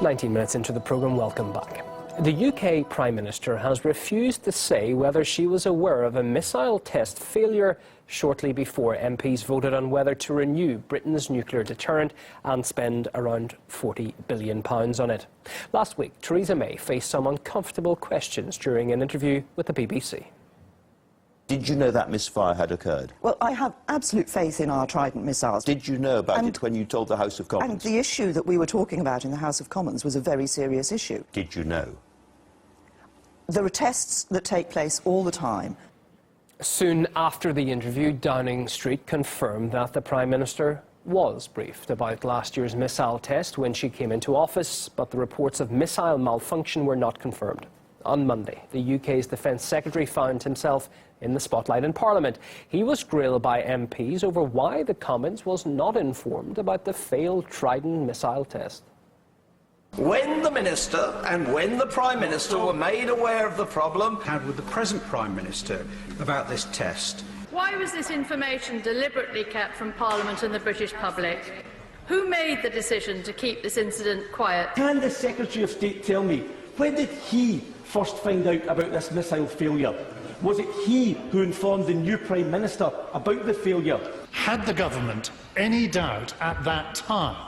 19 minutes into the programme, welcome back. The UK Prime Minister has refused to say whether she was aware of a missile test failure shortly before MPs voted on whether to renew Britain's nuclear deterrent and spend around £40 billion on it. Last week, Theresa May faced some uncomfortable questions during an interview with the BBC. Did you know that misfire had occurred? Well, I have absolute faith in our Trident missiles. Did you know about it when you told the House of Commons? And the issue that we were talking about in the House of Commons was a very serious issue. Did you know? There are tests that take place all the time. Soon after the interview, Downing Street confirmed that the Prime Minister was briefed about last year's missile test when she came into office, but the reports of missile malfunction were not confirmed. On Monday, the UK's Defence Secretary found himself in the spotlight in Parliament. He was grilled by MPs over why the Commons was not informed about the failed Trident missile test. When the Minister and when the Prime Minister were made aware of the problem, had with the present Prime Minister about this test. Why was this information deliberately kept from Parliament and the British public? Who made the decision to keep this incident quiet? Can the Secretary of State tell me, when did he first find out about this missile failure? Was it he who informed the new Prime Minister about the failure? Had the government any doubt at that time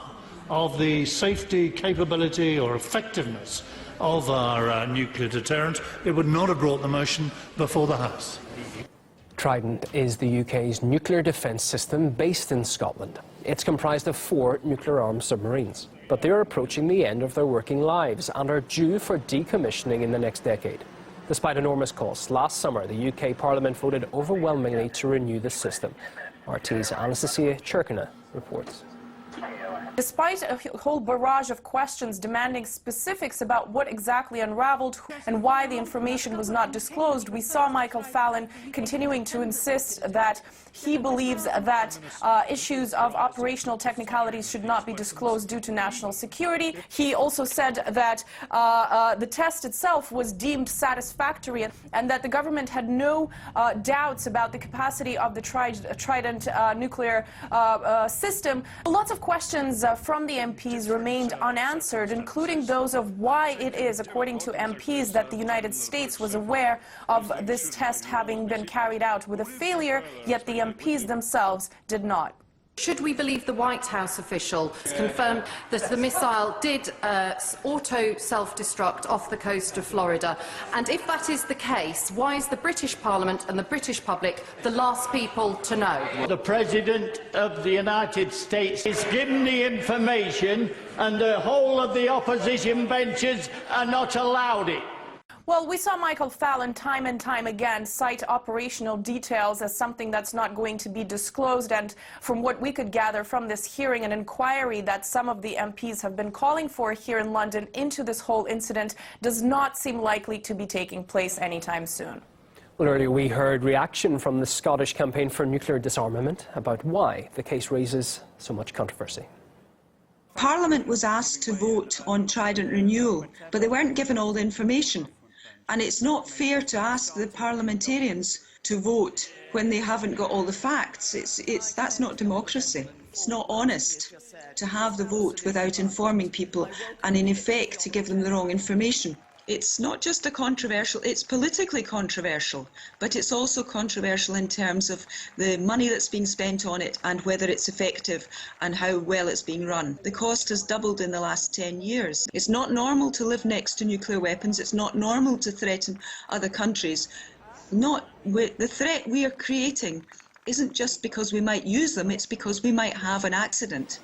of the safety, capability or effectiveness of our nuclear deterrent, it would not have brought the motion before the House. Trident is the UK's nuclear defence system based in Scotland. It's comprised of 4 nuclear-armed submarines, but they're approaching the end of their working lives and are due for decommissioning in the next decade. Despite enormous costs, last summer the UK Parliament voted overwhelmingly to renew the system. RT's Anastasia Cherkina reports. Despite a whole barrage of questions demanding specifics about what exactly unraveled and why the information was not disclosed, we saw Michael Fallon continuing to insist that he believes that issues of operational technicalities should not be disclosed due to national security. He also said that the test itself was deemed satisfactory and that the government had no doubts about the capacity of the Trident nuclear system. Lots of questions from the MPs remained unanswered, including those of why it is, according to MPs, that the United States was aware of this test having been carried out with a failure, yet the MPs themselves did not. Should we believe the White House official confirmed that the missile did auto-self-destruct off the coast of Florida? And if that is the case, why is the British Parliament and the British public the last people to know? The President of the United States is given the information and the whole of the opposition benches are not allowed it. Well, we saw Michael Fallon time and time again cite operational details as something that's not going to be disclosed, and from what we could gather from this hearing, an inquiry that some of the MPs have been calling for here in London into this whole incident does not seem likely to be taking place anytime soon. Well, earlier we heard reaction from the Scottish Campaign for Nuclear Disarmament about why the case raises so much controversy. Parliament was asked to vote on Trident renewal, but they weren't given all the information. And it's not fair to ask the parliamentarians to vote when they haven't got all the facts. That's not democracy. It's not honest to have the vote without informing people and, in effect, to give them the wrong information. It's not just a controversial, it's politically controversial, but it's also controversial in terms of the money that's being spent on it and whether it's effective and how well it's being run. The cost has doubled in the last 10 years. It's not normal to live next to nuclear weapons. It's not normal to threaten other countries. The threat we are creating isn't just because we might use them, it's because we might have an accident.